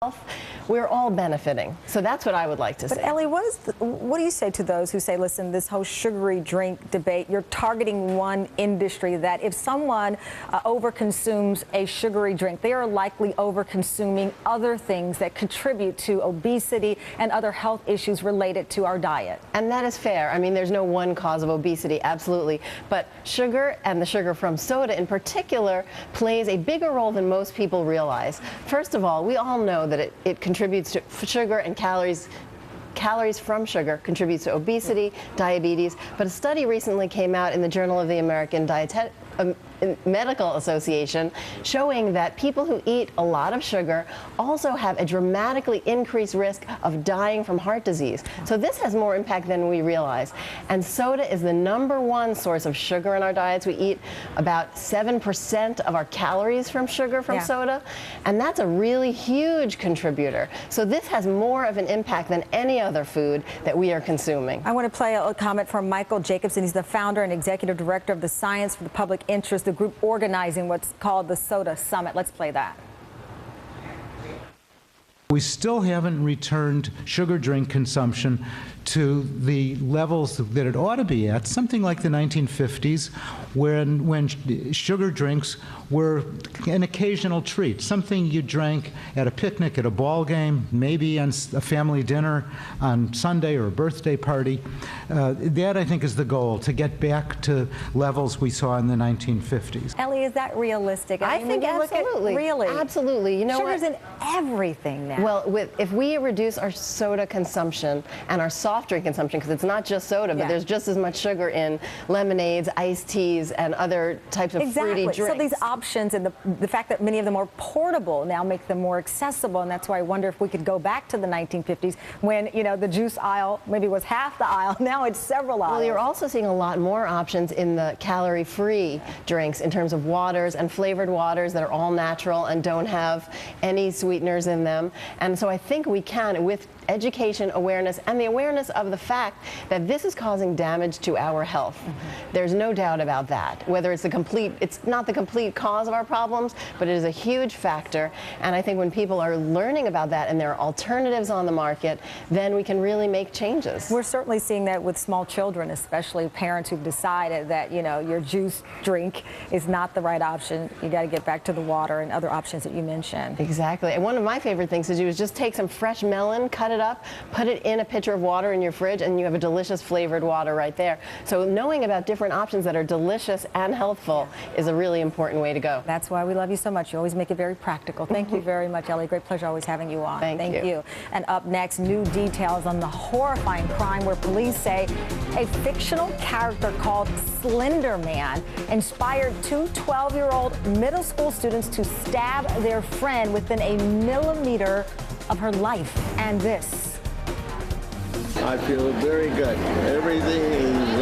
health, we're all benefiting. So that's what I would like to say. But Ellie, what do you say to those who say, listen, this whole sugary drink debate, you're targeting one industry, that if someone overconsumes a sugary drink, they are likely overconsuming other things that contribute to obesity and other health issues related to our diet? And that is fair. I mean, there's no one cause of obesity, absolutely. But sugar, and the sugar from soda in particular, plays a bigger role than most people realize. First of all, we all know that it contributes to sugar and calories from sugar contributes to obesity, diabetes, but a study recently came out in the Journal of the American Medical Association showing that people who eat a lot of sugar also have a dramatically increased risk of dying from heart disease. So this has more impact than we realize. And soda is the #1 source of sugar in our diets. We eat about 7% of our calories from sugar from soda, and that's a really huge contributor. So this has more of an impact than any other food that we are consuming. I want to play a comment from Michael Jacobson. He's the founder and executive director of the Science for the Public Interest, the group organizing what's called the Soda Summit. Let's play that. We still haven't returned sugar drink consumption to the levels that it ought to be at, something like the 1950s, when sugar drinks were an occasional treat, something you drank at a picnic, at a ball game, maybe on a family dinner on Sunday or a birthday party. That, I think, is the goal, to get back to levels we saw in the 1950s. Ellie, is that realistic? I think absolutely. Really? Absolutely. You know Sugar's in everything now. Well, if we reduce our soda consumption and our soft drink consumption, because it's not just soda, but there's just as much sugar in lemonades, iced teas, and other types of fruity drinks. So these options and the fact that many of them are portable now make them more accessible, and that's why I wonder if we could go back to the 1950s when, you know, the juice aisle maybe was half the aisle. Now it's several aisles. Well, you're also seeing a lot more options in the calorie-free drinks in terms of waters and flavored waters that are all natural and don't have any sweeteners in them. And so I think we can, with education, awareness, and the awareness of the fact that this is causing damage to our health. There's no doubt about that. Whether it's not the complete cause of our problems, but it is a huge factor. And I think when people are learning about that and there are alternatives on the market, then we can really make changes. We're certainly seeing that with small children, especially parents who've decided that, you know, your juice drink is not the right option. You got to get back to the water and other options that you mentioned. Exactly. And one of my favorite things to do is just take some fresh melon, cut it up, put it in a pitcher of water in your fridge, and you have a delicious flavored water right there. So knowing about different options that are delicious and healthful is a really important way to go. That's why we love you so much. You always make it very practical. Thank you very much, Ellie. Great pleasure always having you on. Thank you. And up next, new details on the horrifying crime where police say a fictional character called Slender Man inspired two 12-year-old middle school students to stab their friend within a millimeter of her life. And this. I feel very good. Everything is